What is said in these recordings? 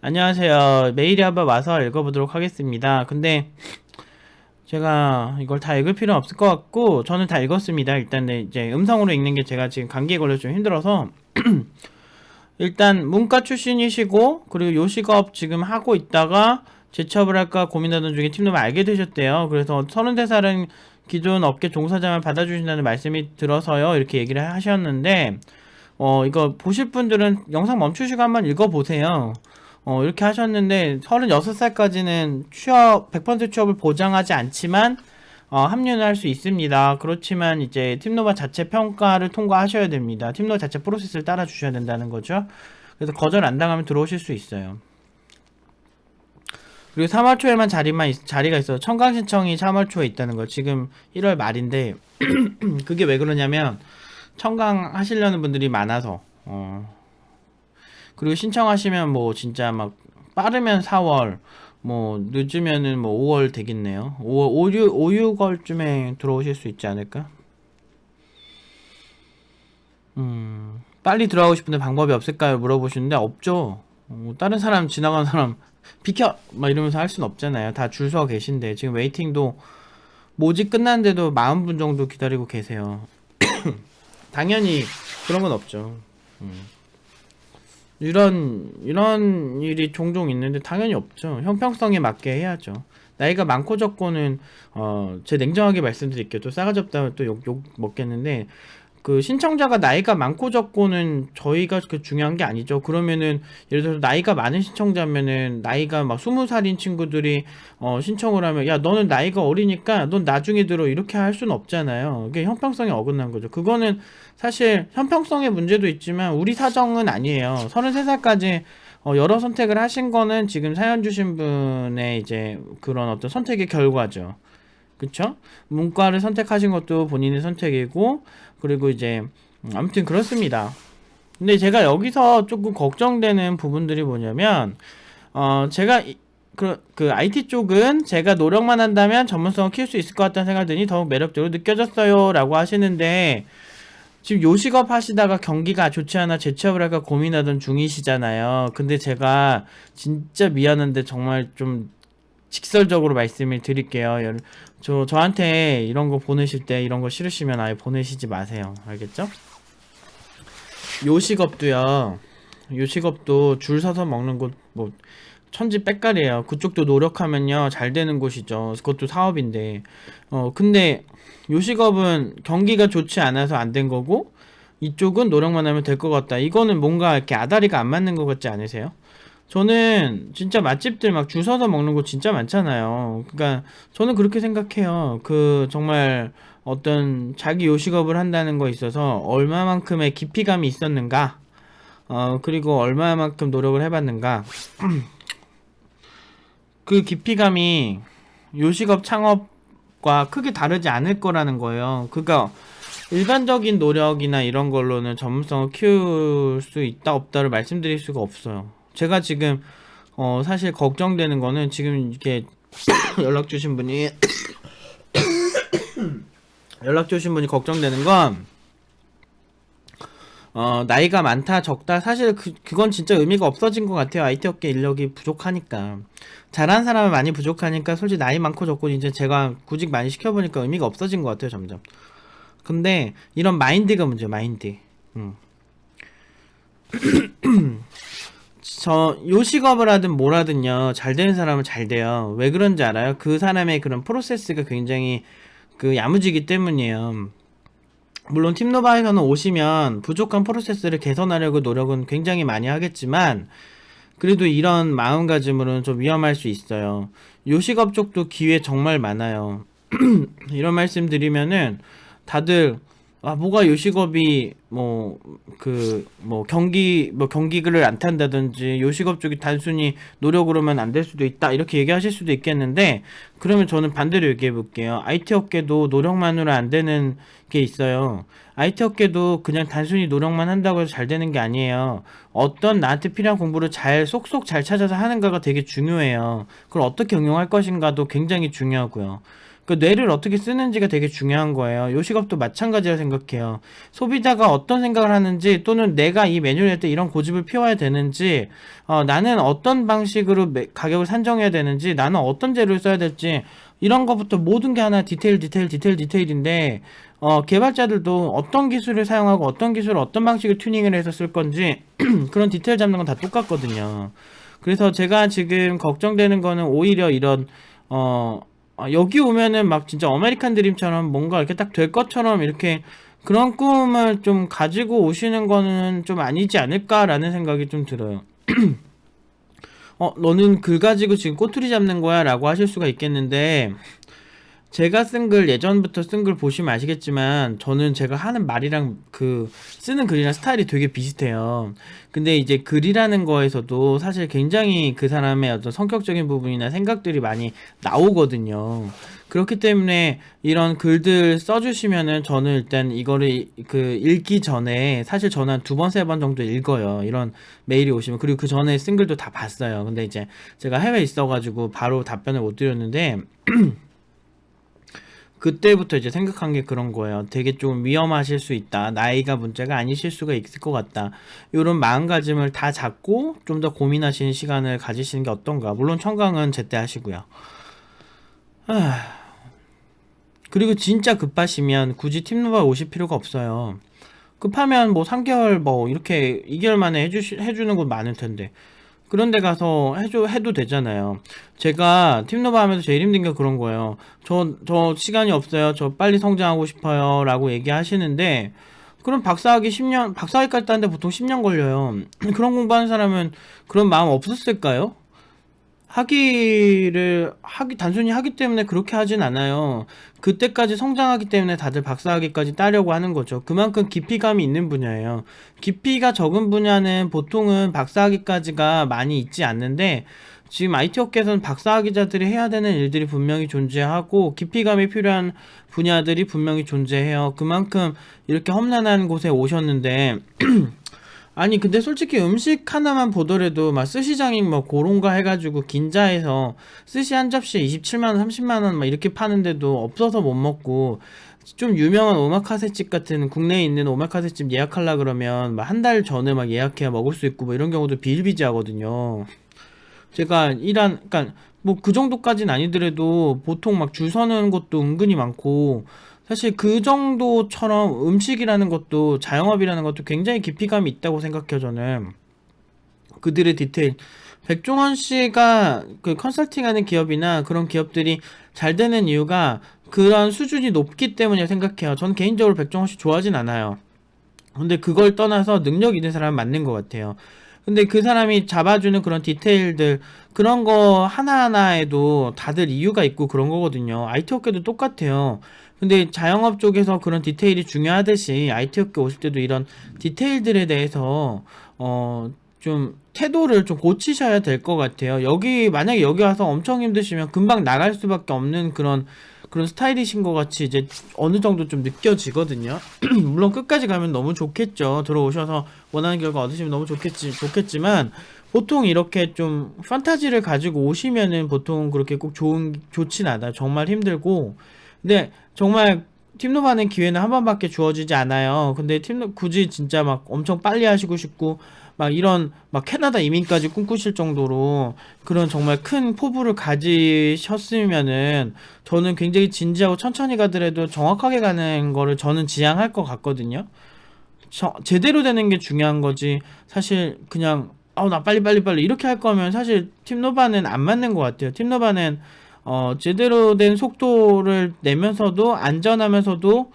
안녕하세요. 메일이 한번 와서 읽어보도록 하겠습니다. 근데 제가 이걸 다 읽을 필요는 없을 것 같고 저는 다 읽었습니다. 일단 이제 음성으로 읽는 게 제가 지금 감기에 걸려서 좀 힘들어서 일단 문과 출신이시고 그리고 요식업 지금 하고 있다가 재취업을 할까 고민하던 중에 팀놈을 알게 되셨대요. 그래서 33살은 기존 업계 종사자만 받아주신다는 말씀이 들어서요. 이렇게 얘기를 하셨는데 이거 보실 분들은 영상 멈추시고 한번 읽어보세요. 이렇게 하셨는데 36살까지는 취업 100% 취업을 보장하지 않지만 합류는 할 수 있습니다. 그렇지만 이제 팀노바 자체 평가를 통과하셔야 됩니다. 팀노바 자체 프로세스를 따라 주셔야 된다는 거죠. 그래서 거절 안 당하면 들어오실 수 있어요. 그리고 3월 초에만 자리가 있어요. 청강 신청이 3월 초에 있다는 거. 지금 1월 말인데 그게 왜 그러냐면 청강 하시려는 분들이 많아서 그리고 신청하시면 뭐 진짜 막 빠르면 4월 뭐 늦으면은 뭐 5월 되겠네요. 5월 6월쯤에 들어오실 수 있지 않을까? 빨리 들어가고 싶은데 방법이 없을까요? 물어보시는데 없죠. 다른 사람 지나가는 사람 비켜 막 이러면서 할 순 없잖아요. 다 줄 서 계신데 지금 웨이팅도 모집 끝났는데도 40분 정도 기다리고 계세요. 당연히 그런 건 없죠. 이런 일이 종종 있는데 당연히 없죠. 형평성에 맞게 해야죠. 나이가 많고 적고는 제 냉정하게 말씀드릴게요. 또 싸가지 없다면 또 욕 먹겠는데 그 신청자가 나이가 많고 적고는 저희가 그 중요한 게 아니죠. 그러면은 예를 들어서 나이가 많은 신청자면은 나이가 막 20살인 친구들이 신청을 하면 야 너는 나이가 어리니까 넌 나중에 들어 이렇게 할 수는 없잖아요. 그게 형평성에 어긋난 거죠. 그거는 사실 형평성의 문제도 있지만 우리 사정은 아니에요. 33살까지 여러 선택을 하신 거는 지금 사연 주신 분의 이제 그런 어떤 선택의 결과죠. 그쵸? 문과를 선택하신 것도 본인의 선택이고, 그리고 이제, 아무튼 그렇습니다. 근데 제가 여기서 조금 걱정되는 부분들이 뭐냐면, 제가, 그 IT 쪽은 제가 노력만 한다면 전문성을 키울 수 있을 것 같다는 생각이 드니 더욱 매력적으로 느껴졌어요. 라고 하시는데, 지금 요식업 하시다가 경기가 좋지 않아 재취업을 할까 고민하던 중이시잖아요. 근데 제가 진짜 미안한데 정말 좀 직설적으로 말씀을 드릴게요. 저한테 이런 거 보내실 때 이런 거 싫으시면 아예 보내시지 마세요. 알겠죠? 요식업도요. 요식업도 줄 서서 먹는 곳 뭐 천지 빽깔이에요. 그쪽도 노력하면요 잘 되는 곳이죠. 그것도 사업인데 근데 요식업은 경기가 좋지 않아서 안 된 거고 이쪽은 노력만 하면 될 것 같다. 이거는 뭔가 이렇게 아다리가 안 맞는 것 같지 않으세요? 저는 진짜 맛집들 막 줄 서서 먹는 곳 진짜 많잖아요. 그러니까 저는 그렇게 생각해요. 그 정말 어떤 자기 요식업을 한다는 거에 있어서 얼마만큼의 깊이감이 있었는가, 그리고 얼마만큼 노력을 해봤는가. 그 깊이감이 요식업 창업과 크게 다르지 않을 거라는 거예요. 그러니까 일반적인 노력이나 이런 걸로는 전문성을 키울 수 있다 없다를 말씀드릴 수가 없어요. 제가 지금 사실 걱정되는 거는 지금 이렇게 연락 주신 분이 걱정되는 건 나이가 많다 적다 사실 그건 진짜 의미가 없어진 것 같아요. IT 업계 인력이 부족하니까 잘하는 사람은 많이 부족하니까 솔직히 나이 많고 적고 이제 제가 구직 많이 시켜보니까 의미가 없어진 것 같아요 점점. 근데 이런 마인드가 문제예요. 마인드. 저 요식업을 하든 뭘 하든요 잘 되는 사람은 잘 돼요. 왜 그런지 알아요? 그 사람의 그런 프로세스가 굉장히 그 야무지기 때문이에요. 물론 팀노바에서는 오시면 부족한 프로세스를 개선하려고 노력은 굉장히 많이 하겠지만 그래도 이런 마음가짐으로는 좀 위험할 수 있어요. 요식업 쪽도 기회 정말 많아요. 이런 말씀 드리면은 다들 뭐가 요식업이 경기를 안 탄다든지 요식업 쪽이 단순히 노력으로만 안 될 수도 있다 이렇게 얘기하실 수도 있겠는데 그러면 저는 반대로 얘기해 볼게요. IT 업계도 노력만으로 안 되는 게 있어요. IT 업계도 그냥 단순히 노력만 한다고 해서 잘 되는 게 아니에요. 어떤 나한테 필요한 공부를 쏙쏙 잘 찾아서 하는가가 되게 중요해요. 그걸 어떻게 응용할 것인가도 굉장히 중요하고요. 그 뇌를 어떻게 쓰는지가 되게 중요한 거예요. 요식업도 마찬가지라 생각해요. 소비자가 어떤 생각을 하는지, 또는 내가 이 메뉴를 할 때 이런 고집을 피워야 되는지, 나는 어떤 방식으로 가격을 산정해야 되는지, 나는 어떤 재료를 써야 될지, 이런 것부터 모든 게 하나 디테일인데, 개발자들도 어떤 기술을 사용하고 어떤 기술을 어떤 방식을 튜닝을 해서 쓸 건지 그런 디테일 잡는 건 다 똑같거든요. 그래서 제가 지금 걱정되는 거는 오히려 이런 여기 오면은 막 진짜 아메리칸 드림처럼 뭔가 이렇게 딱 될 것처럼 이렇게 그런 꿈을 좀 가지고 오시는 거는 좀 아니지 않을까라는 생각이 좀 들어요. 너는 글 가지고 지금 꼬투리 잡는 거야? 라고 하실 수가 있겠는데, 제가 쓴 글, 예전부터 쓴 글 보시면 아시겠지만, 저는 제가 하는 말이랑 쓰는 글이랑 스타일이 되게 비슷해요. 근데 이제 글이라는 거에서도 사실 굉장히 그 사람의 어떤 성격적인 부분이나 생각들이 많이 나오거든요. 그렇기 때문에 이런 글들 써주시면은 저는 일단 이거를 읽기 전에 사실 저는 한 두 번, 세 번 정도 읽어요. 이런 메일이 오시면. 그리고 그 전에 쓴 글도 다 봤어요. 근데 이제 제가 해외에 있어가지고 바로 답변을 못 드렸는데, 그때부터 이제 생각한 게 그런 거예요. 되게 좀 위험하실 수 있다. 나이가 문제가 아니실 수가 있을 것 같다. 이런 마음가짐을 다 잡고 좀 더 고민하시는 시간을 가지시는 게 어떤가. 물론 청강은 제때 하시고요. 그리고 진짜 급하시면 굳이 팀노바 오실 필요가 없어요. 급하면 뭐 3개월 뭐 이렇게 2개월 만에 해주는 곳 많을 텐데. 그런 데 가서 해도 되잖아요. 제가 팀노바 하면서 제일 힘든 게 그런 거예요. 저 시간이 없어요. 저 빨리 성장하고 싶어요. 라고 얘기하시는데, 그럼 박사학위까지 따는데 보통 10년 걸려요. 그런 공부하는 사람은 그런 마음 없었을까요? 단순히 하기 때문에 그렇게 하진 않아요. 그때까지 성장하기 때문에 다들 박사학위까지 따려고 하는 거죠. 그만큼 깊이감이 있는 분야예요. 깊이가 적은 분야는 보통은 박사학위까지가 많이 있지 않는데, 지금 IT 업계에서는 박사학위자들이 해야 되는 일들이 분명히 존재하고, 깊이감이 필요한 분야들이 분명히 존재해요. 그만큼 이렇게 험난한 곳에 오셨는데, 아니 근데 솔직히 음식 하나만 보더라도 막 스시장이 뭐 고론가 해가지고 긴자에서 스시 한 접시에 27만원 30만원 막 이렇게 파는데도 없어서 못 먹고, 좀 유명한 오마카세집 같은 국내에 있는 오마카세집 예약하려 그러면 막 한 달 전에 막 예약해야 먹을 수 있고 뭐 이런 경우도 비일비재하거든요. 제가 그러니까 뭐 그 정도까지는 아니더라도 보통 막 줄 서는 곳도 은근히 많고, 사실 그 정도처럼 음식이라는 것도 자영업이라는 것도 굉장히 깊이감이 있다고 생각해요, 저는. 그들의 디테일. 백종원 씨가 그 컨설팅하는 기업이나 그런 기업들이 잘 되는 이유가 그런 수준이 높기 때문이라고 생각해요. 전 개인적으로 백종원 씨 좋아하진 않아요. 근데 그걸 떠나서 능력 있는 사람은 맞는 것 같아요. 근데 그 사람이 잡아주는 그런 디테일들, 그런 거 하나하나에도 다들 이유가 있고 그런 거거든요. IT 업계도 똑같아요. 근데 자영업 쪽에서 그런 디테일이 중요하듯이 IT 업계 오실 때도 이런 디테일들에 대해서 좀 태도를 좀 고치셔야 될 것 같아요. 만약에 여기 와서 엄청 힘드시면 금방 나갈 수밖에 없는 그런 스타일이신 것 같이 이제 어느 정도 좀 느껴지거든요. 물론 끝까지 가면 너무 좋겠죠. 들어오셔서 원하는 결과 얻으시면 너무 좋겠지만, 보통 이렇게 좀 판타지를 가지고 오시면은 보통 그렇게 꼭 좋진 않아요. 정말 힘들고. 근데 정말 팀노바는 기회는 한 번밖에 주어지지 않아요. 근데 굳이 진짜 막 엄청 빨리 하시고 싶고, 막 이런 막 캐나다 이민까지 꿈꾸실 정도로 그런 정말 큰 포부를 가지셨으면은, 저는 굉장히 진지하고 천천히 가더라도 정확하게 가는 거를 저는 지향할 것 같거든요. 제대로 되는 게 중요한 거지. 사실 그냥 나 빨리 이렇게 할 거면 사실 팀노바는 안 맞는 것 같아요. 팀노바는 제대로 된 속도를 내면서도 안전하면서도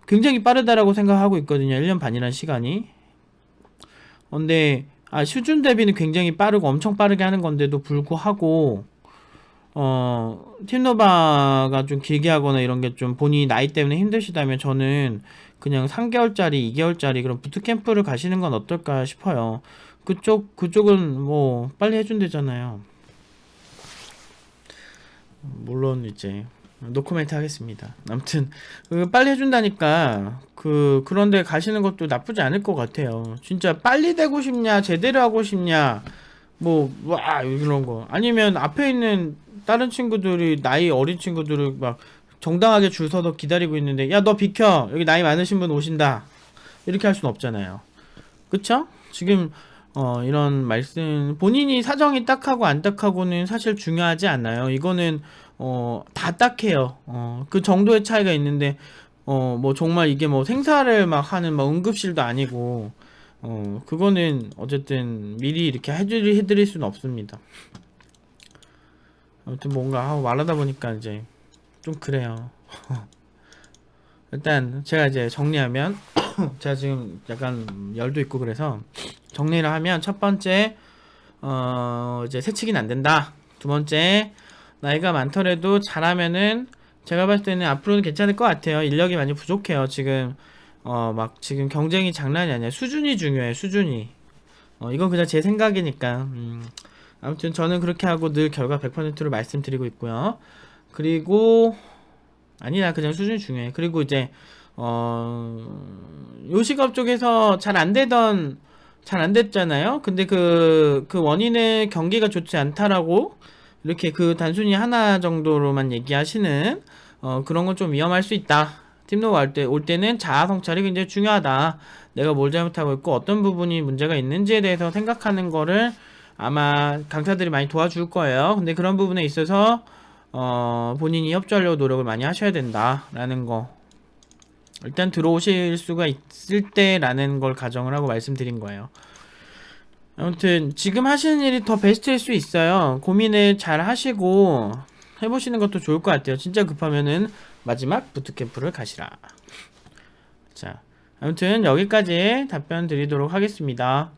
굉장히 빠르다라고 생각하고 있거든요. 1년 반이라는 시간이. 근데 수준 대비는 굉장히 빠르고 엄청 빠르게 하는 건데도 불구하고, 팀노바가 좀 길게 하거나 이런 게 좀 본인이 나이 때문에 힘드시다면, 저는 그냥 3개월짜리, 2개월짜리 그런 부트캠프를 가시는 건 어떨까 싶어요. 그쪽은 뭐 빨리 해준대잖아요. 물론 이제 노코멘트 하겠습니다. 아무튼 빨리 해준다니까 그런데 가시는 것도 나쁘지 않을 것 같아요. 진짜 빨리 되고 싶냐, 제대로 하고 싶냐, 와 이런 거 아니면 앞에 있는 다른 친구들이, 나이 어린 친구들을 막 정당하게 줄 서서 기다리고 있는데 야 너 비켜 여기 나이 많으신 분 오신다 이렇게 할 순 없잖아요. 그쵸? 지금 이런 말씀 본인이 사정이 딱하고 안 딱하고는 사실 중요하지 않아요. 이거는 다 딱해요. 그 정도의 차이가 있는데 뭐 정말 이게 뭐 생사를 막 하는 막 응급실도 아니고 그거는 어쨌든 미리 이렇게 해드릴 수는 없습니다. 아무튼 뭔가 말하다 보니까 이제 좀 그래요. 일단 제가 이제 정리하면 제가 지금 약간 열도 있고 그래서 정리를 하면 첫 번째 이제 새치기는 안 된다. 두 번째 나이가 많더라도 잘하면은 제가 봤을 때는 앞으로는 괜찮을 것 같아요. 인력이 많이 부족해요. 지금 막 지금 경쟁이 장난이 아니야. 수준이 중요해. 수준이. 이건 그냥 제 생각이니까. 아무튼 저는 그렇게 하고 늘 결과 100%로 말씀드리고 있고요. 그리고 아니야 그냥 수준이 중요해. 그리고 이제 요식업 쪽에서 잘 안 됐잖아요. 근데 그 원인은 경기가 좋지 않다라고 이렇게 그 단순히 하나 정도로만 얘기하시는 그런 건 좀 위험할 수 있다. 팀노가 올 때는 자아 성찰이 굉장히 중요하다. 내가 뭘 잘못하고 있고 어떤 부분이 문제가 있는지에 대해서 생각하는 거를 아마 강사들이 많이 도와줄 거예요. 근데 그런 부분에 있어서 본인이 협조하려고 노력을 많이 하셔야 된다라는 거. 일단 들어오실 수가 있을 때라는 걸 가정을 하고 말씀드린 거예요. 아무튼 지금 하시는 일이 더 베스트일 수 있어요. 고민을 잘 하시고 해보시는 것도 좋을 것 같아요. 진짜 급하면은 마지막 부트캠프를 가시라. 자, 아무튼 여기까지 답변 드리도록 하겠습니다.